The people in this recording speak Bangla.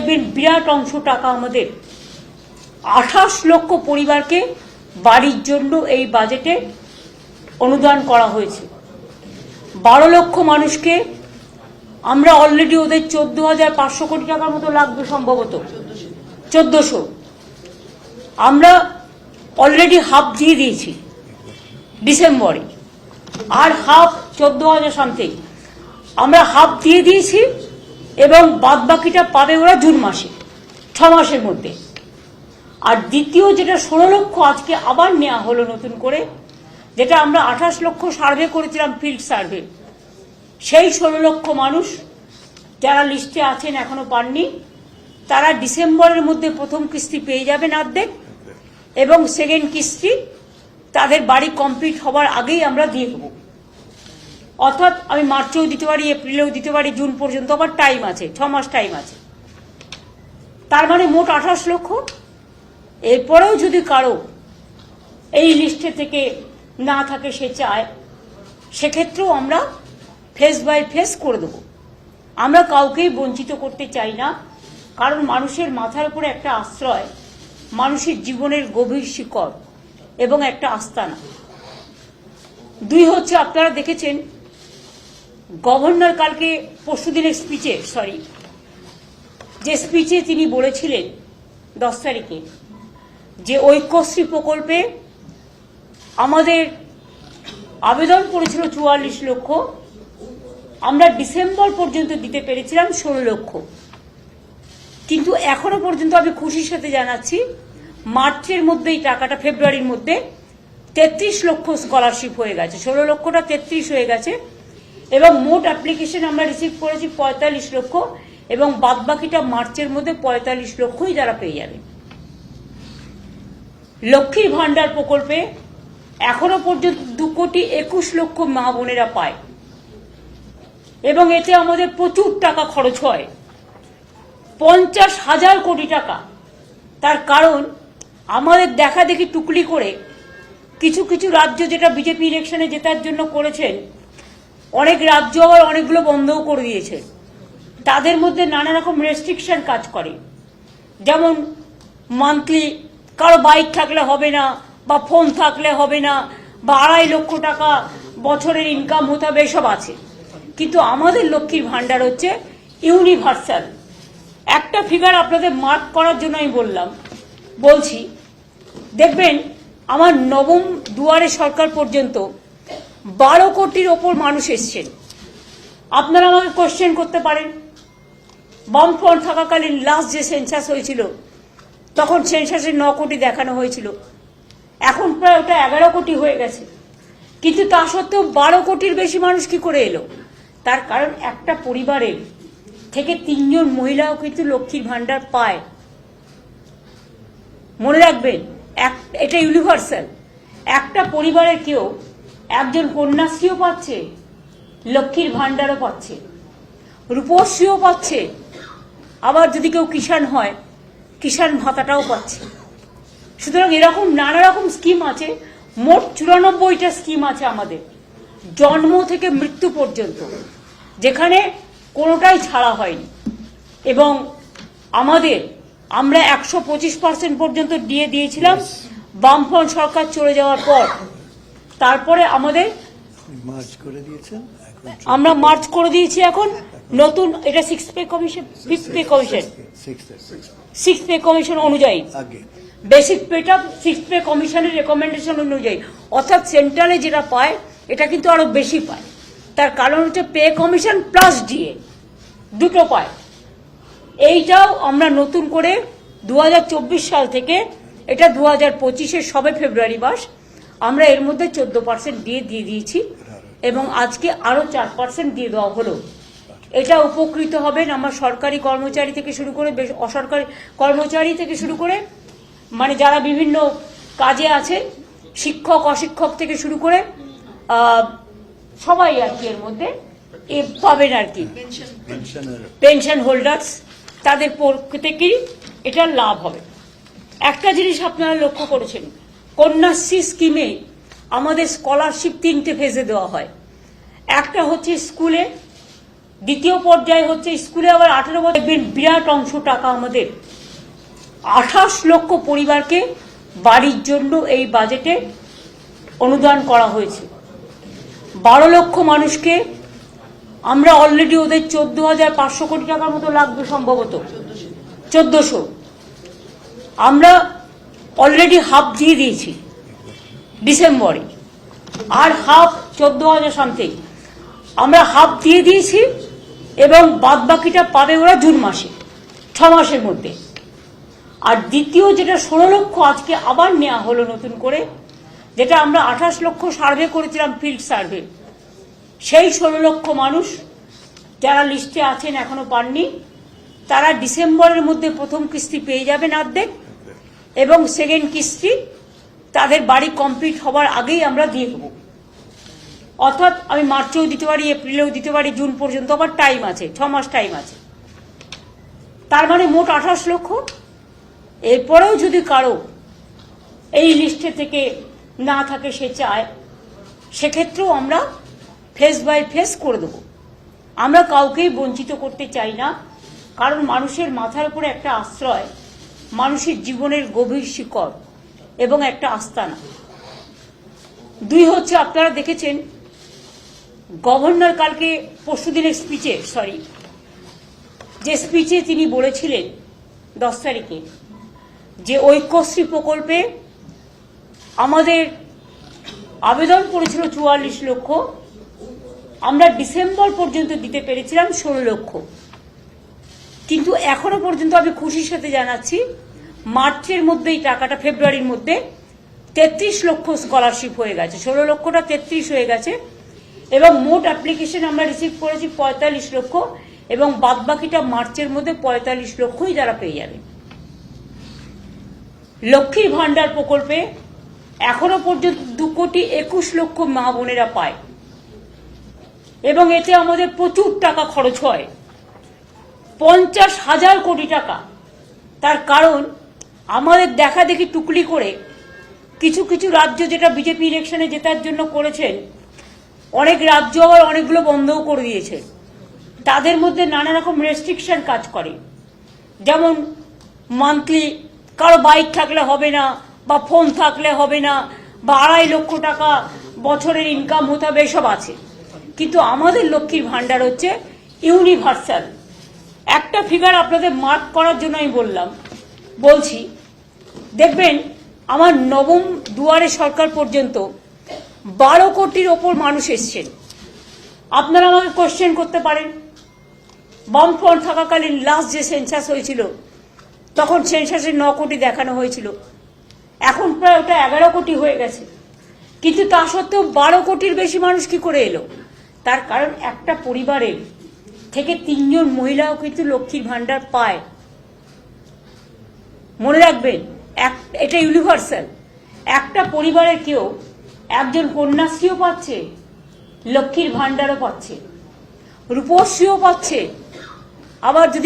দেখবেন বিরাট অংশ টাকা আমাদের 28 লক্ষ পরিবারকে বাড়ির জন্য এই বাজেটে অনুদান করা হয়েছে। 12 লক্ষ মানুষকে আমরা অলরেডি ওদের 14,500 কোটি টাকার মতো লাগবে, সম্ভবত 1400। আমরা অলরেডি হাফ দিয়ে দিয়েছি ডিসেম্বরে, আর হাফ 14,000 সামথিং আমরা হাফ দিয়ে দিয়েছি, এবং বাদ বাকিটা পাবে ওরা জুন মাসে, 6 মাসের মধ্যে। আর দ্বিতীয় যেটা 16 লক্ষ আজকে আবার নেওয়া হলো নতুন করে, যেটা আমরা 28 লক্ষ সার্ভে করেছিলাম, ফিল্ড সার্ভে, সেই 16 লক্ষ মানুষ যারা লিস্টে আছেন এখনো পাননি, তারা ডিসেম্বরের মধ্যে প্রথম কিস্তি পেয়ে যাবেন অর্ধেক, এবং সেকেন্ড কিস্তি তাদের বাড়ি কমপ্লিট হবার আগেই আমরা দিয়ে দেবো। অর্থাৎ আমি মার্চেও দিতে পারি, এপ্রিলেও দিতে পারি, জুন পর্যন্ত আবার টাইম আছে, 6 মাস টাইম আছে। তার মানে মোট 28 লক্ষ। এরপরেও যদি কারো এই লিস্টে থেকে না থাকে, সে চায়, সেক্ষেত্রেও আমরা ফেস বাই ফেস করে দেবো। আমরা কাউকেই বঞ্চিত করতে চাই না, কারণ মানুষের মাথার উপরে একটা আশ্রয়, মানুষের জীবনের গভীর শিকড় এবং একটা আস্তানা। 2 হচ্ছে, আপনারা দেখেছেন গভর্নর কালকে পরশুদিনের স্পিচে, যে স্পিচে তিনি বলেছিলেন 10 তারিখে, যে ঐক্যশ্রী প্রকল্পে আমাদের আবেদন করেছিল 44 লক্ষ, আমরা ডিসেম্বর পর্যন্ত দিতে পেরেছিলাম 16 লক্ষ। কিন্তু এখনো পর্যন্ত আমি খুশির সাথে জানাচ্ছি, মার্চের মধ্যেই টাকাটা, ফেব্রুয়ারির মধ্যে 33 লক্ষ স্কলারশিপ হয়ে গেছে, 16 লক্ষটা 33 হয়ে গেছে, এবং মোট অ্যাপ্লিকেশন আমরা রিসিভ করেছি 45 লক্ষ, এবং বাদবাকিটা মার্চের মধ্যে 45 লক্ষই যারা পেয়ে যাবে। লক্ষ্মীর ভান্ডার প্রকল্পে এখনো পর্যন্ত 2,21,00,000 মা বোনেরা পায়, এবং এতে আমাদের প্রচুর টাকা খরচ হয়, 50,000 কোটি টাকা। তার কারণ আমাদের দেখা দেখি টুকলি করে কিছু কিছু রাজ্য, যেটা বিজেপি ইলেকশনে জেতার জন্য করেছেন, অনেক রাজ্য আবার অনেকগুলো বন্ধও করে দিয়েছে। তাদের মধ্যে নানা রকম রেস্ট্রিকশন কাজ করে, যেমন মান্থলি কারো বাইক থাকলে হবে না, বা ফোন থাকলে হবে না, বা 2.5 লক্ষ টাকা বছরের ইনকাম হতে হবে, এসব আছে। কিন্তু আমাদের লক্ষ্মীর ভান্ডার হচ্ছে ইউনিভার্সাল। একটা ফিগার আপনাদের মার্ক করার জন্য আমি বলছি, দেখবেন আমার নবম দুয়ারে সরকার পর্যন্ত 12 কোটির ওপর মানুষ এসছেন। আপনারা আমাকে কোশ্চেন করতে পারেন, বামফ্রন্ট থাকাকালীন লাস্ট যে সেন্সাস হয়েছিল, তখন সেন্সাসে 9 কোটি দেখানো হয়েছিল, এখন প্রায় ওটা 11 কোটি হয়ে গেছে। কিন্তু তা সত্ত্বেও 12 কোটির বেশি মানুষ কি করে এলো? তার কারণ একটা পরিবারের থেকে 3 জন মহিলাও কিন্তু লক্ষ্মীর ভান্ডার পায়। মনে রাখবেন, এটা ইউনিভার্সাল। একটা পরিবারের কেউ একজন কন্যাশ্রীও পাচ্ছে, লক্ষ্মীর ভান্ডারও পাচ্ছে, রূপশ্রীও পাচ্ছে, আবার যদি কেউ কিষাণ হয়, কিষাণ ভাতাটাও পাচ্ছে। সুতরাং এরকম নানা রকম স্কিম আছে, মোট 94টা স্কিম আছে আমাদের, জন্ম থেকে মৃত্যু পর্যন্ত, যেখানে কোনোটাই ছাড়া হয়নি। এবং আমরা 125% পর্যন্ত দিয়ে দিয়েছিলাম বামফ্রন্ট সরকার চলে যাওয়ার পর। তারপরে আমরা মার্চ করে দিয়েছি এখন নতুন, এটা 6th pay commission, 5th pay commission, 6th pay commission অনুযায়ী, বেসিক পেটা 6th পে কমিশনের রেকমেন্ডেশন অনুযায়ী, অর্থাৎ সেন্ট্রালে যেটা পায় এটা কিন্তু আরো বেশি পায়। তার কারণ হচ্ছে পে কমিশন প্লাস ডিএ দুটো পায়। এইটাও আমরা নতুন করে 2024 সাল থেকে, এটা 2025-এর সবে ফেব্রুয়ারি মাস, আমরা এর মধ্যে 14% দিয়ে দিয়েছি, এবং আজকে আরো 4% দিয়ে দেওয়া হলো। এটা উপকৃত হবেন আমার সরকারি কর্মচারী থেকে শুরু করে, অসরকারি কর্মচারী থেকে শুরু করে, মানে যারা বিভিন্ন কাজে আছে, শিক্ষক অশিক্ষক থেকে শুরু করে সবাই আর কি এর মধ্যে পাবেন আর কি। পেনশন হোল্ডার্স, তাদের প্রত্যেকেরই এটা লাভ হবে। একটা জিনিস আপনারা লক্ষ্য করেছেন, কন্যাশ্রী স্কিমে আমাদের স্কলারশিপ 3টে ফেজে দেওয়া হয়। একটা হচ্ছে স্কুলে, দ্বিতীয় পর্যায়ে হচ্ছে স্কুলে আবার 18 বছর দেখবেন বিরাট অংশ টাকা আমাদের 28 লক্ষ পরিবারকে বাড়ির জন্য এই বাজেটে অনুদান করা হয়েছে। 12 লক্ষ মানুষকে আমরা অলরেডি ওদের 14,500 কোটি টাকার মতো লাগবে, সম্ভবত 1400। আমরা অলরেডি হাফ দিয়ে দিয়েছি ডিসেম্বরে, আর হাফ 14,000 সামথিং আমরা হাফ দিয়ে দিয়েছি, এবং বাদ বাকিটা পাবে ওরা জুন মাসে, 6 মাসের মধ্যে। আর দ্বিতীয় যেটা 16 লক্ষ আজকে আবার নেওয়া হলো নতুন করে, যেটা আমরা 28 লক্ষ সার্ভে করেছিলাম, ফিল্ড সার্ভে, সেই 16 লক্ষ মানুষ যারা লিস্টে আছেন এখনো পাননি, তারা ডিসেম্বরের মধ্যে প্রথম কিস্তি পেয়ে যাবেন অর্ধেক, এবং সেকেন্ড কিস্তি তাদের বাড়ি কমপ্লিট হবার আগেই আমরা দিয়ে দেবো। অর্থাৎ আমি মার্চেও দিতে পারি, এপ্রিলেও দিতে পারি, জুন পর্যন্ত আবার টাইম আছে, 6 মাস টাইম আছে। তার মানে মোট 28 লক্ষ। এরপরেও যদি কারো এই লিস্টে থেকে না থাকে, সে চায়, সেক্ষেত্রেও আমরা ফেস বাই ফেস করে দেবো। আমরা কাউকেই বঞ্চিত করতে চাই না, কারণ মানুষের মাথার উপরে একটা আশ্রয়, মানুষের জীবনের গভীর শিকড় এবং একটা আস্তানা। 2 হচ্ছে, আপনারা দেখেছেন গভর্নর কালকে পরশুদিনের স্পিচে, যে স্পিচে তিনি বলেছিলেন 10 তারিখে, যে ঐক্যশ্রী প্রকল্পে আমাদের আবেদন করেছিল 44 লক্ষ, আমরা ডিসেম্বর পর্যন্ত দিতে পেরেছিলাম 16 লক্ষ। কিন্তু এখনো পর্যন্ত আমি খুশির সাথে জানাচ্ছি, মার্চের মধ্যেই টাকাটা, ফেব্রুয়ারির মধ্যে 33 লক্ষ স্কলারশিপ হয়ে গেছে, 16 লক্ষটা 33 হয়ে গেছে, এবং মোট অ্যাপ্লিকেশন আমরা রিসিভ করেছি 45 লক্ষ, এবং বাদবাকিটা মার্চের মধ্যে 45 লক্ষই যারা পেয়ে যাবে। লক্ষ্মীর ভান্ডার প্রকল্পে এখনো পর্যন্ত 2,21,00,000 মা বোনেরা পায়, এবং এতে আমাদের প্রচুর টাকা খরচ হয়, 50,000 কোটি টাকা। তার কারণ আমাদের দেখা দেখি টুকলি করে কিছু কিছু রাজ্য, যেটা বিজেপি ইলেকশনে জেতার জন্য করেছেন, অনেক রাজ্য আবার অনেকগুলো বন্ধও করে দিয়েছে। তাদের মধ্যে নানা রকম রেস্ট্রিকশন কাজ করে, যেমন মান্থলি কারো বাইক থাকলে হবে না, বা ফোন থাকলে হবে না, বা 2.5 লক্ষ টাকা বছরের ইনকাম হতে হবে, এসব আছে। কিন্তু আমাদের লক্ষ্মীর ভান্ডার হচ্ছে ইউনিভার্সাল। একটা ফিগার আপনাদের মার্ক করার জন্য আমি বলছি, দেখবেন আমার নবম দুয়ারে সরকার পর্যন্ত 12 কোটির ওপর মানুষ এসছেন। আপনারা আমাকে কোশ্চেন করতে পারেন, বামফ্রন্ট থাকাকালীন লাস্ট যে সেন্সাস হয়েছিল, তখন সেন্সাসে 9 কোটি দেখানো হয়েছিল, এখন প্রায় ওটা 11 কোটি হয়ে গেছে। কিন্তু তা সত্ত্বেও 12 কোটির বেশি মানুষ কি করে এলো? তার কারণ একটা পরিবারের থেকে 3 জন মহিলাও কিন্তু লক্ষ্মীর ভান্ডার পায়। মনে রাখবেন, এটা ইউনিভার্সাল। একটা পরিবারের কেউ একজন কন্যাশ্রীও পাচ্ছে, লক্ষ্মীর ভান্ডারও পাচ্ছে, রূপশ্রীও পাচ্ছে। আবার যদি